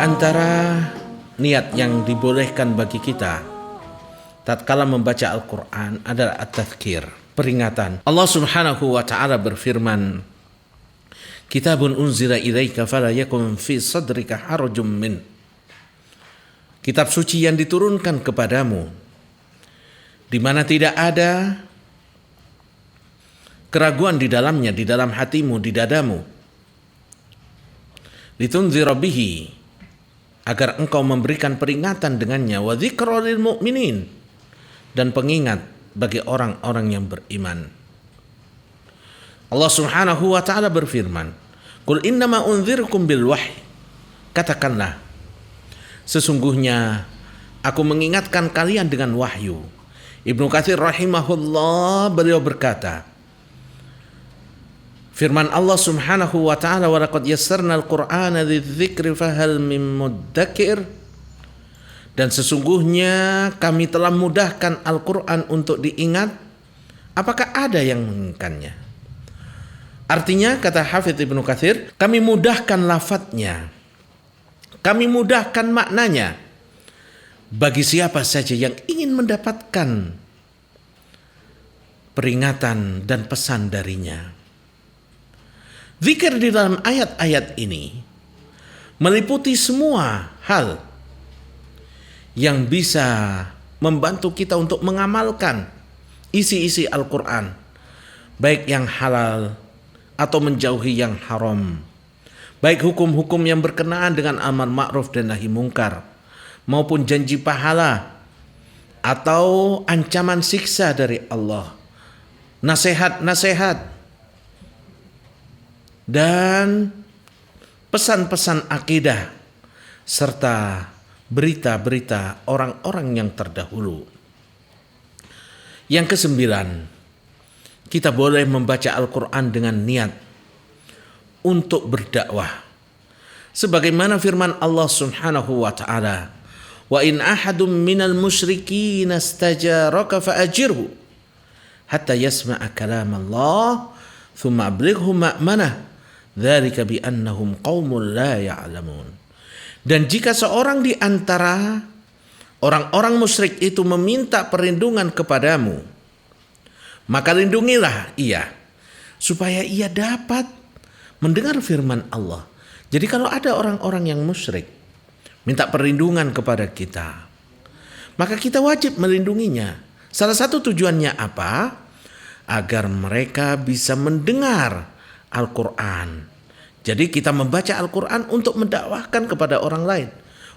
antara niat yang dibolehkan bagi kita tatkala membaca Al-Quran adalah at-tadhkir, peringatan. Allah Subhanahu wa ta'ala berfirman, Kitabun unzila ilaika fala yakun fi sadrika harajum min. Kitab suci yang diturunkan kepadamu, di mana tidak ada keraguan di dalamnya, di dalam hatimu, di dadamu. Litunzira bihi, agar engkau memberikan peringatan dengannya, wa dzikra lil mu'minin, dan pengingat bagi orang-orang yang beriman. Allah Subhanahu wa ta'ala berfirman, Qul innama unzirukum bil wahyi. Katakanlah, sesungguhnya aku mengingatkan kalian dengan wahyu. Ibnu Katsir rahimahullah, beliau berkata, firman Allah Subhanahu wa ta'ala, wa laqad yassarna al-Qur'ana lidzikri fahal mim muddakir. Dan sesungguhnya kami telah mudahkan Al-Quran untuk diingat, apakah ada yang mengingatkannya? Artinya, kata Hafidz Ibnu Katsir, kami mudahkan lafadznya, kami mudahkan maknanya bagi siapa saja yang ingin mendapatkan peringatan dan pesan darinya. Zikir di dalam ayat-ayat ini meliputi semua hal yang bisa membantu kita untuk mengamalkan isi-isi Al-Quran, baik yang halal atau menjauhi yang haram, baik hukum-hukum yang berkenaan dengan amar ma'ruf dan nahi mungkar, maupun janji pahala atau ancaman siksa dari Allah, nasihat-nasihat, dan pesan-pesan akidah, serta berita-berita orang-orang yang terdahulu. Yang kesembilan, kita boleh membaca Al-Quran dengan niat untuk berdakwah. Sebagaimana firman Allah Subhanahu wa ta'ala, Wa in ahadum minal musyrikin astajaraka fa'ajirhu hatta yasma'a kalam Allah thumma ablighu ma'manah dzalika bi annahum qaumun la ya'lamun. Dan jika seorang di antara orang-orang musyrik itu meminta perlindungan kepadamu, maka lindungilah ia supaya ia dapat mendengar firman Allah. Jadi kalau ada orang-orang yang musyrik minta perlindungan kepada kita, maka kita wajib melindunginya. Salah satu tujuannya apa? Agar mereka bisa mendengar Al-Quran. Jadi kita membaca Al-Quran untuk mendakwahkan kepada orang lain.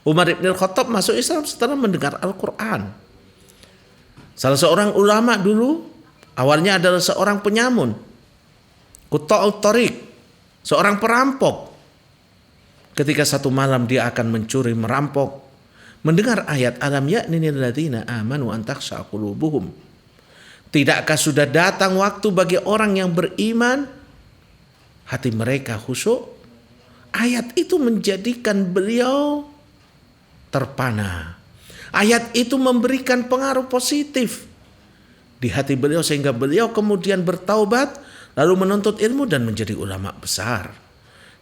Umar ibn Khattab masuk Islam setelah mendengar Al-Quran. Salah seorang ulama dulu awalnya adalah seorang penyamun, Qutta'ut Thariq, seorang perampok. Ketika satu malam dia akan mencuri, merampok, mendengar ayat alam ya'ninil ladzina amanu an takhsha'a qulubuhum. Tidakkah sudah datang waktu bagi orang yang beriman hati mereka khusyuk? Ayat itu menjadikan beliau terpana. Ayat itu memberikan pengaruh positif di hati beliau sehingga beliau kemudian bertaubat lalu menuntut ilmu dan menjadi ulama besar.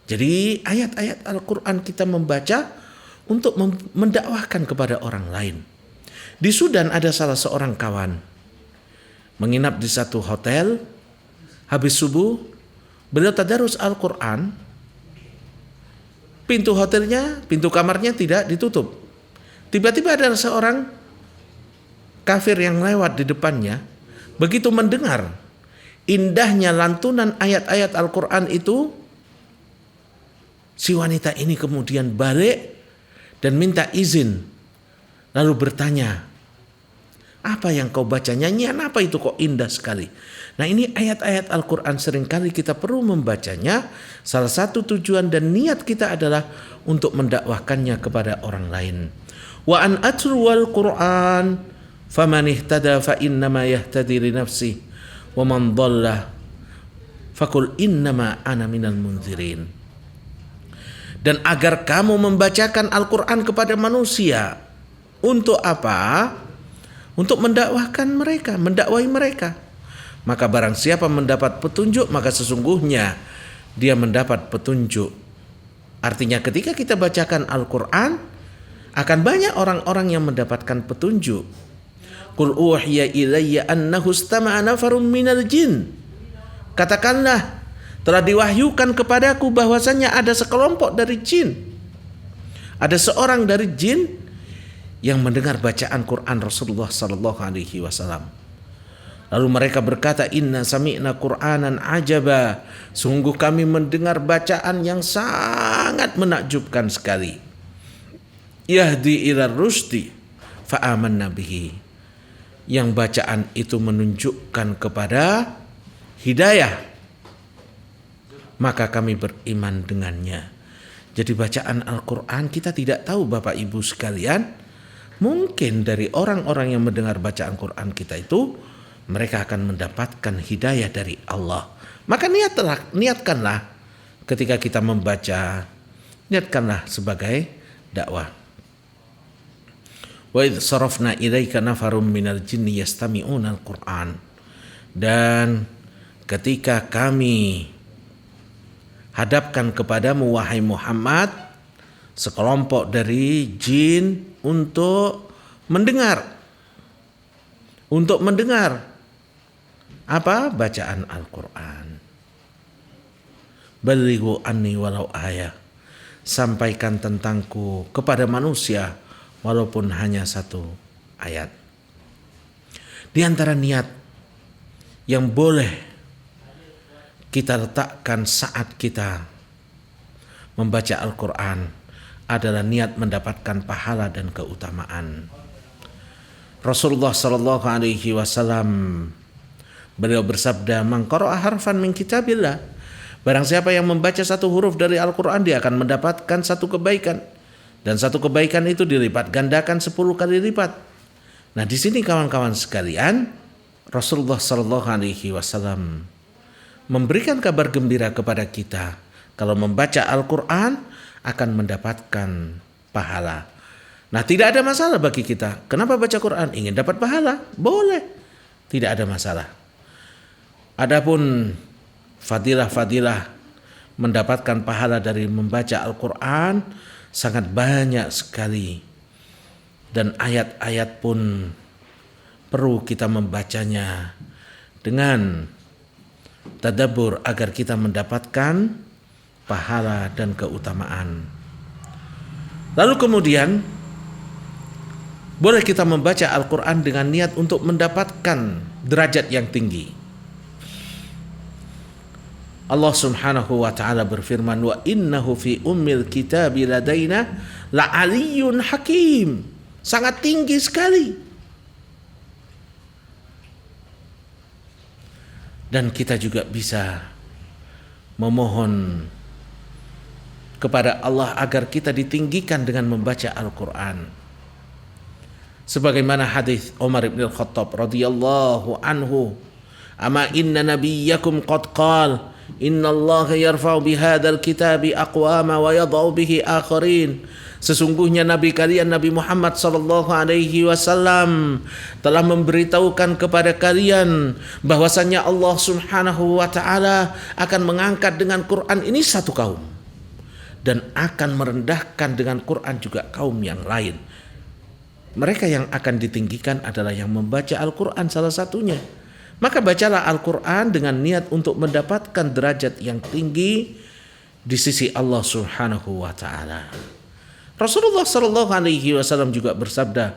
Jadi ayat-ayat Al-Quran kita membaca untuk mendakwahkan kepada orang lain. Di Sudan ada salah seorang kawan menginap di satu hotel. Habis subuh beliau tadarus Al-Quran. Pintu hotelnya, pintu kamarnya tidak ditutup. Tiba-tiba ada seorang kafir yang lewat di depannya. Begitu mendengar indahnya lantunan ayat-ayat Al-Quran itu, si wanita ini kemudian balik dan minta izin. Lalu bertanya, apa yang kau baca? Nyanyian apa itu kok indah sekali? Nah, ini ayat-ayat Al-Quran seringkali kita perlu membacanya. Salah satu tujuan dan niat kita adalah untuk mendakwahkannya kepada orang lain. Wa an atluwal Qur'an faman ihtada fa innama yahtadi li nafsihi wa man dhalla faqul innama ana minal munzirin. Dan agar kamu membacakan Al-Quran kepada manusia. Untuk apa? Untuk mendakwahkan mereka, mendakwahi mereka. Maka barang siapa mendapat petunjuk, maka sesungguhnya dia mendapat petunjuk Artinya ketika kita bacakan Al-Quran, akan banyak orang-orang yang mendapatkan petunjuk. Qul uhiya ilayya annahu istama'a nafarun minal jin. Katakanlah, telah diwahyukan kepadaku bahwasannya ada sekelompok dari jin. Ada seorang dari jin yang mendengar bacaan Quran Rasulullah sallallahu alaihi wasallam. Lalu mereka berkata, inna sami'na Qur'anan ajaba. Sungguh kami mendengar bacaan yang sangat menakjubkan sekali. Yahdi ila rusdi fa'amanna bihi. Yang bacaan itu menunjukkan kepada hidayah, maka kami beriman dengannya. Jadi bacaan Al-Quran kita tidak tahu Bapak Ibu sekalian. Mungkin dari orang-orang yang mendengar bacaan Quran kita itu, mereka akan mendapatkan hidayah dari Allah. Maka niatkanlah ketika kita membaca, niatkanlah sebagai dakwah. Wa idh sarafna ilaika nafarum minal jinni yastami'una al-Qur'an. Dan ketika kami hadapkan kepadamu wahai Muhammad sekelompok dari jin untuk mendengar apa? Bacaan Al-Quran. Balighu anni walau ayah. Sampaikan tentangku kepada manusia walaupun hanya satu ayat. Di antara niat yang boleh kita letakkan saat kita membaca Al-Quran adalah niat mendapatkan pahala dan keutamaan. Rasulullah sallallahu alaihi wasallam beliau bersabda, "Man qara'a harfan min kitabillah." Barang siapa yang membaca satu huruf dari Al-Quran, dia akan mendapatkan satu kebaikan. Dan satu kebaikan itu dilipat gandakan 10 kali lipat. Nah, di sini kawan-kawan sekalian, Rasulullah sallallahu alaihi wasallam memberikan kabar gembira kepada kita. Kalau membaca Al-Quran akan mendapatkan pahala. Nah, tidak ada masalah bagi kita. Kenapa baca Quran? Ingin dapat pahala? Boleh. Tidak ada masalah. Adapun fadilah-fadilah mendapatkan pahala dari membaca Al-Quran sangat banyak sekali. Dan ayat-ayat pun perlu kita membacanya dengan tadabbur agar kita mendapatkan pahala dan keutamaan. Lalu kemudian boleh kita membaca Al-Quran dengan niat untuk mendapatkan derajat yang tinggi. Allah subhanahu wa ta'ala berfirman, wa innahu fi ummil kitabi ladaina la'aliyyun hakim. Sangat tinggi sekali. Dan kita juga bisa memohon kepada Allah agar kita ditinggikan dengan membaca Al-Quran. Sebagaimana hadis Umar bin Khattab radhiyallahu anhu, "Ama inna nabiyyakum qad qala, inna Allah yarfa'u bihadzal kitabi aqwama wa yadh'u bihi akharin." Sesungguhnya Nabi kalian Nabi Muhammad sallallahu alaihi wasallam telah memberitahukan kepada kalian bahwasanya Allah Subhanahu wa taala akan mengangkat dengan Quran ini satu kaum dan akan merendahkan dengan Quran juga kaum yang lain. Mereka yang akan ditinggikan adalah yang membaca Al-Quran salah satunya. Maka bacalah Al-Quran dengan niat untuk mendapatkan derajat yang tinggi di sisi Allah Subhanahu wa taala. Rasulullah sallallahu alaihi wasallam juga bersabda,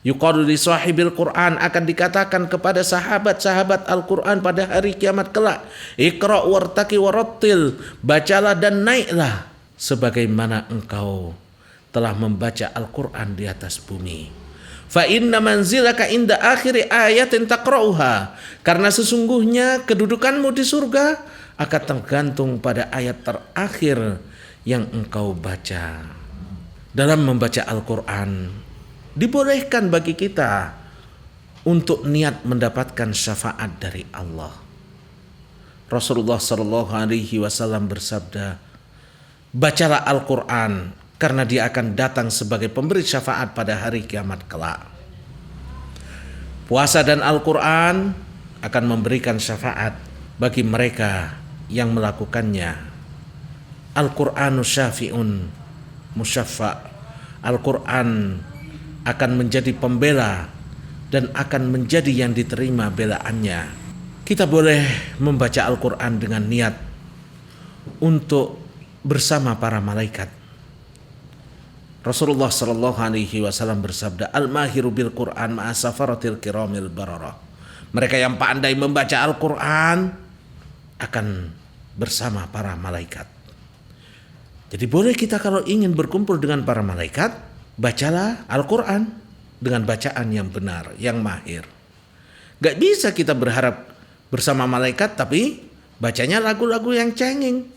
yuqalu li sahibil Quran, akan dikatakan kepada sahabat-sahabat Al-Quran pada hari kiamat kelak, iqra wartaqi warattil, bacalah dan naiklah sebagaimana engkau telah membaca Al-Quran di atas bumi. Fa inna manzilaka inda akhiri ayatin taqra'uha, karena sesungguhnya kedudukanmu di surga akan tergantung pada ayat terakhir yang engkau baca. Dalam membaca Al-Quran dibolehkan bagi kita untuk niat mendapatkan syafaat dari Allah. Rasulullah sallallahu alaihi wasallam bersabda, bacalah Al-Quran karena dia akan datang sebagai pemberi syafaat pada hari kiamat kelak. Puasa dan Al-Quran akan memberikan syafaat bagi mereka yang melakukannya. Al-Qur'anu syafi'un musyaffa'. Al-Quran akan menjadi pembela dan akan menjadi yang diterima belaannya. Kita boleh membaca Al-Quran dengan niat untuk bersama para malaikat. Rasulullah sallallahu alaihi wasallam bersabda, "Al-mahiru bil Quran ma'a safaratil kiramil bararah." Mereka yang pandai membaca Al-Quran akan bersama para malaikat. Jadi boleh kita kalau ingin berkumpul dengan para malaikat, bacalah Al-Quran dengan bacaan yang benar, yang mahir. Gak bisa kita berharap bersama malaikat tapi bacanya lagu-lagu yang cengeng.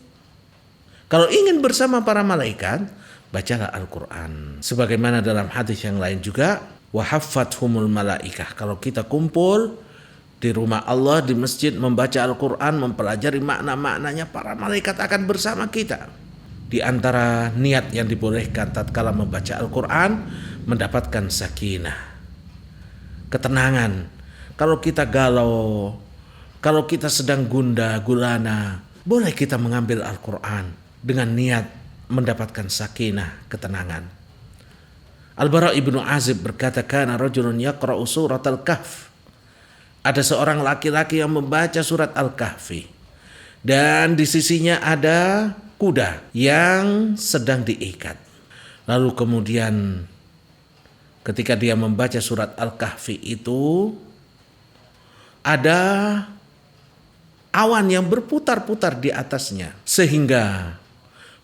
Kalau ingin bersama para malaikat, bacalah Al-Quran. Sebagaimana dalam hadis yang lain juga, wahaffathumul malaikah. Kalau kita kumpul di rumah Allah, di masjid, membaca Al-Quran, mempelajari makna-maknanya, para malaikat akan bersama kita. Di antara niat yang dibolehkan tatkala membaca Al-Quran, mendapatkan sakinah, ketenangan. Kalau kita galau, kalau kita sedang gundah gulana, boleh kita mengambil Al-Quran dengan niat mendapatkan sakinah, ketenangan. Al-Bara ibnu Azib berkata, kana rajulun yaqra'u surat Al-Kahf. Ada seorang laki-laki yang membaca surat Al-Kahfi, dan di sisinya ada kuda yang sedang diikat. Lalu kemudian ketika dia membaca surat Al-Kahfi itu, ada awan yang berputar-putar di atasnya, sehingga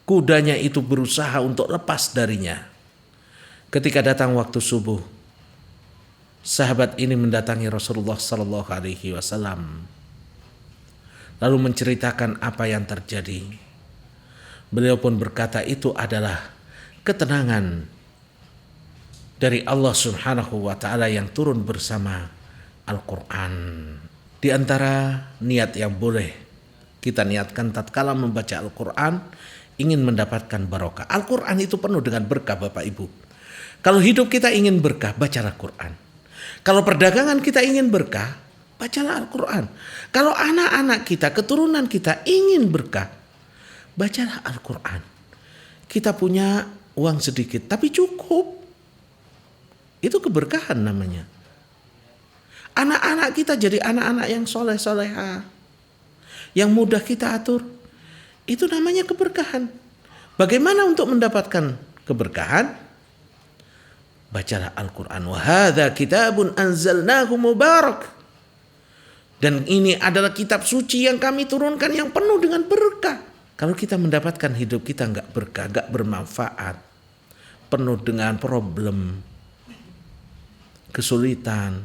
kudanya itu berusaha untuk lepas darinya. Ketika datang waktu subuh, sahabat ini mendatangi Rasulullah sallallahu alaihi wasallam lalu menceritakan apa yang terjadi. Beliau pun berkata, itu adalah ketenangan dari Allah Subhanahu wa ta'ala yang turun bersama Al-Quran. Di antara niat yang boleh kita niatkan tatkala membaca Al-Quran, ingin mendapatkan barokah. Al-Quran itu penuh dengan berkah, Bapak Ibu. Kalau hidup kita ingin berkah, bacalah Quran. Kalau perdagangan kita ingin berkah, bacalah Al-Quran. Kalau anak-anak kita, keturunan kita ingin berkah, bacalah Al-Quran. Kita punya uang sedikit, tapi cukup. Itu keberkahan namanya. Anak-anak kita jadi anak-anak yang soleh-soleha, yang mudah kita atur. Itu namanya keberkahan. Bagaimana untuk mendapatkan keberkahan? Bacalah Al-Quran. Wa hadza kitabun anzalnahu mubarak. Dan ini adalah kitab suci yang kami turunkan yang penuh dengan berkah. Kalau kita mendapatkan hidup kita nggak berkah, nggak bermanfaat, penuh dengan problem, kesulitan,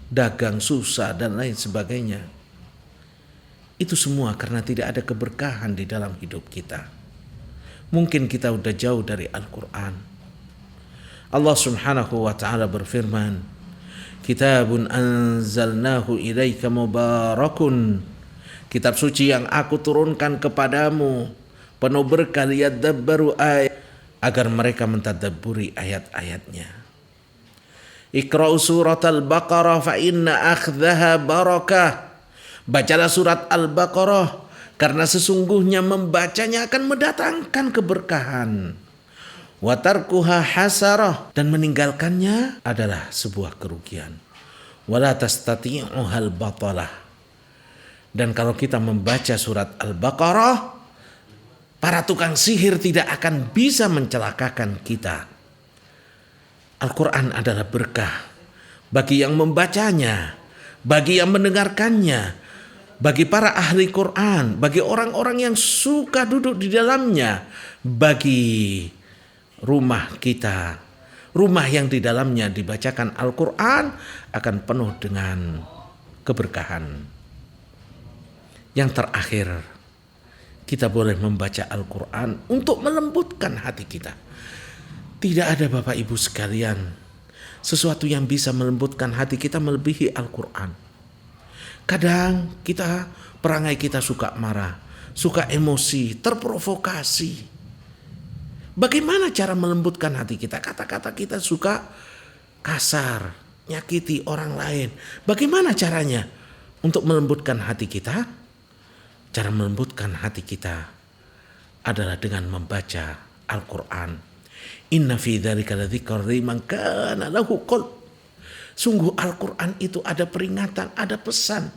dagang susah dan lain sebagainya, itu semua karena tidak ada keberkahan di dalam hidup kita. Mungkin kita udah jauh dari Al-Quran. Allah Subhanahu wa ta'ala berfirman, kitabun anzalnahu ilaika mubarakun. Kitab suci yang aku turunkan kepadamu penuh berkah, liyadabbaru ayat, agar mereka mentadabburi ayat-ayatnya. Iqra'u surat Al-Baqarah fa inna akhdhaha barakah. Bacalah surat Al-Baqarah karena sesungguhnya membacanya akan mendatangkan keberkahan. Wa tarkuha hasarah, dan meninggalkannya adalah sebuah kerugian. Wala tastati'uhal batalah. Dan kalau kita membaca surat Al-Baqarah, para tukang sihir tidak akan bisa mencelakakan kita. Al-Quran adalah berkah bagi yang membacanya, bagi yang mendengarkannya, bagi para ahli Quran, bagi orang-orang yang suka duduk di dalamnya, bagi rumah kita. Rumah yang di dalamnya dibacakan Al-Quran akan penuh dengan keberkahan. Yang terakhir, kita boleh membaca Al-Quran untuk melembutkan hati kita. Tidak ada Bapak Ibu sekalian sesuatu yang bisa melembutkan hati kita melebihi Al-Quran. Kadang perangai kita suka marah, suka emosi, terprovokasi. Bagaimana cara melembutkan hati kita? Kata-kata kita suka kasar, nyakiti orang lain. Bagaimana caranya untuk melembutkan hati kita? Cara melembutkan hati kita adalah dengan membaca Al-Quran. Inna fi dzalika ladzikra liman kana lahu qalb. Sungguh Al-Quran itu ada peringatan, ada pesan.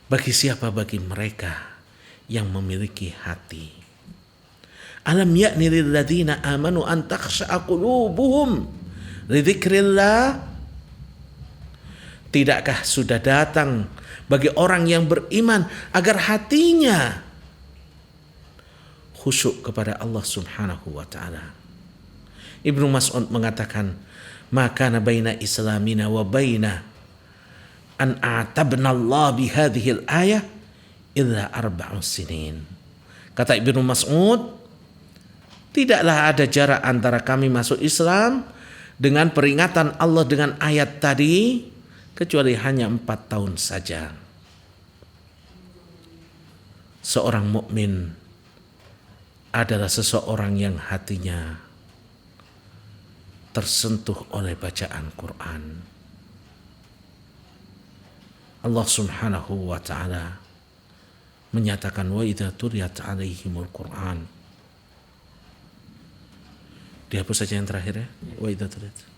Bagi siapa? Bagi mereka yang memiliki hati. Alam ya'ni lil ladzina amanu an takhsha'a qulubuhum li dzikrillah. Tidakkah sudah datang bagi orang yang beriman agar hatinya khusyuk kepada Allah Subhanahu wa taala. Ibnu Mas'ud mengatakan, "Maka baina islamina wa baina an a'tabna Allah bi hadhihi al-ayah illa 4 sinin." Kata Ibnu Mas'ud, tidaklah ada jarak antara kami masuk Islam dengan peringatan Allah dengan ayat tadi kecuali hanya 4 tahun saja. Seorang mukmin adalah seseorang yang hatinya tersentuh oleh bacaan Quran. Allah Subhanahu wa taala menyatakan wa idza tuliyat alaihimul Quran. Dihapus saja yang terakhir ya. Wa idza tuliyat.